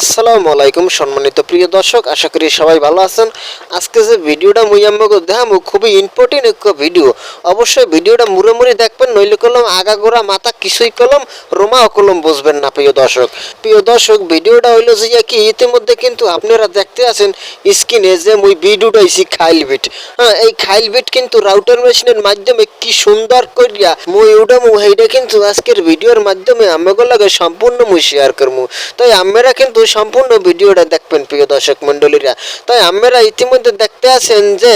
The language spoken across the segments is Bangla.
আসসালামু আলাইকুম সম্মানিত প্রিয় দর্শক, আশা করি সবাই ভালো আছেন। আজকে যে ভিডিওটা মুই আমাকে দেখাবো খুবই ইম্পর্টেন্ট একটা ভিডিও। অবশ্যই ভিডিওটা মুড়ে দেখবেন, নইলে কলম আগাগোড়া মাথা কিছুই কলম রোমাও কলম বুঝবেন না। প্রিয় দর্শক ভিডিওটা হইলো যে কি, ইতিমধ্যে কিন্তু আপনারা দেখতে আছেন স্ক্রিনে যে মুই ভিডিওটা আইছি খাইল বিট। হ্যাঁ, এই খাইল বিট কিন্তু রাউটার মেশিনের মাধ্যমে কি সুন্দর করিয়া মুই উডামু, এইটা কিন্তু আজকের ভিডিওর মাধ্যমে আমাকে লাগে সম্পূর্ণ মুই শেয়ার করবো। তাই আমরা কিন্তু সম্পূর্ণ ভিডিওটা দেখবেন প্রিয় দর্শক মন্ডলীরা। তাই আপনারা ইতিমধ্যে দেখতে আছেন যে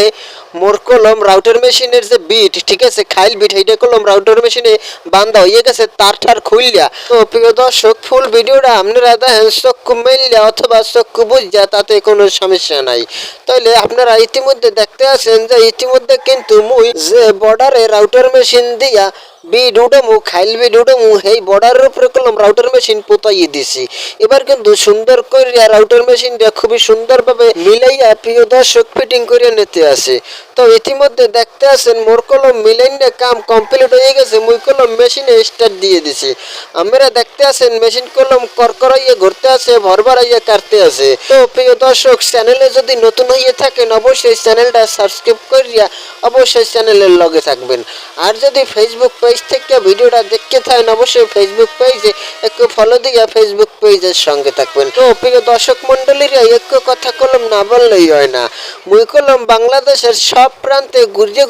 মোর কলম রাউটার মেশিনের যে বিট, ঠিক আছে, খাইল বিট, এইটা কলম রাউটার মেশিনে বান্ধা হয়ে গেছে তার ঠার খুললিয়া। তো প্রিয় দর্শক ফুল ভিডিওটা আপনারা দেখেন চক্ষু মেললিয়া অথবা চক্ষু বুঝিয়া, তাতে কোনো সমস্যা নাই। তাইলে আপনারা ইতিমধ্যে দেখতে আছেন যে ইতিমধ্যে কিন্তু মুই যে বর্ডারে রাউটার মেশিন দিয়া বিড উডামু, খাইল বিড উডামু, এই বর্ডারের উপরে কলম রাউটার মেশিন পোতাইয়ে দিছি। এবার কিন্তু সুন্দর করিয়া রাউটার মেশিনটা খুবই সুন্দরভাবে মিলাইয়া প্রিয় দর্শক ফিটিং করিয়া নিতে আসে। তো ইতিমধ্যে দেখতে আছেন মোর কলম মিলাইনে কাম কমপ্লিট হয়ে গেছে। মুই কলম মেশিনে স্টার্ট দিয়ে দিছি। আমরা দেখতে আছেন মেশিন কলম করকরাইয়া ঘুরতে আছে, ভরভরাইয়া কাটতে আছে। তো প্রিয় দর্শক, চ্যানেলে যদি নতুন হয়ে থাকেন অবশ্যই চ্যানেলটা সাবস্ক্রাইব করিয়া অবশ্যই চ্যানেলের লগে থাকবেন। আর যদি ফেসবুক পেজ থেকে ভিডিওটা দেখতে থাকেন অবশ্যই ফেসবুক পেজে একটু ফলো দিয়া ফেসবুক পেজের সঙ্গে থাকবেন। তো প্রিয় দর্শক মন্ডলীরা, একটু কথা কলম না বললেই হয় না। মুই কলম বাংলাদেশের সব প্রান্তে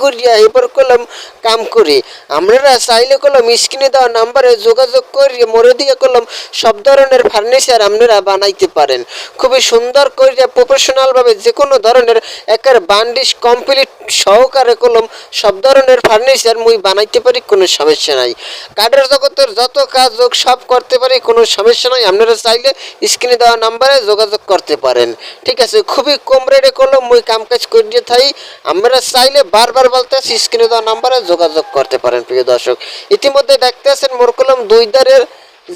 ঘুরিয়া এবার কলম কাম করি। আপনারা চাইলে কলম স্ক্রিনে দেওয়া নাম্বারে যোগাযোগ করিয়ে মোড়ে দিয়ে কলম সব ধরনের ফার্নিচার আপনারা বানাইতে পারেন। খুবই সুন্দর করিয়া প্রফেশনালভাবে যে কোনো ধরনের একের বান্ডিশ কমপ্লিট সহকারে কলম সব ধরনের ফার্নিচার মুই বানাইতে পারি, কোনো সমস্যা নাই। কাঠের জগতের যত কাজ হোক সব করতে পারি, কোনো সমস্যা নাই। আপনারা চাইলে স্ক্রিনে দেওয়া নাম্বারে যোগাযোগ করতে পারেন, ঠিক আছে। খুবই কম রেটে কলম মুই কাম কাজ করিয়ে থাই। আমরা চাইলে বারবার বলতে আছি স্ক্রিনে দেওয়া নাম্বারে যোগাযোগ করতে পারেন। প্রিয় দর্শক ইতিমধ্যে দেখতে আছেন মোর কলম দুই ধারের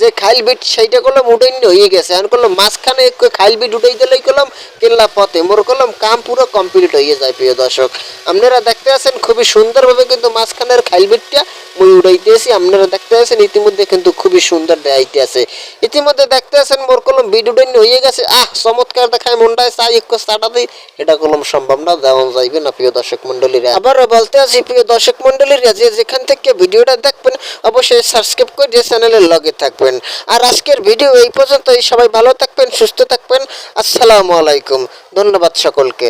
যে খাইল বিট সেইটা কলম উঠাইনি হয়ে গেছে। এখন কলম মাঝখানে একটু খাইল বিট উঠাই দিলেই কলম কেল্লা পথে মোর কলম কাম পুরো কমপ্লিট হয়ে যায়। প্রিয় দর্শক আপনারা দেখতে আছেন খুবই সুন্দরভাবে কিন্তু মাঝখানের খাইল বিটটা মুই উড়াইতেছি। আপনারা দেখতে আছেন ইতিমধ্যে কিন্তু খুবই সুন্দর দেখাইতে আছে। ইতিমধ্যে দেখতে আছেন মোর কলম বিট উঠাইনি হয়ে গেছে। চমৎকার দেখায় মনটায় চাই একটু চাটা দিই, এটা কলম সম্ভব না, দেওয়া যাইবে না। প্রিয় দর্শক মন্ডলীরা আবারও বলতে আছি প্রিয় দর্শক মন্ডলীরা, যে যেখান থেকে ভিডিওটা দেখবেন অবশ্যই সাবস্ক্রাইব করে যে চ্যানেলের লগে থাকবেন। আর আজকের ভিডিও এই পর্যন্তই। সবাই ভালো থাকবেন, সুস্থ থাকবেন। আসসালামু আলাইকুম, ধন্যবাদ সকলকে।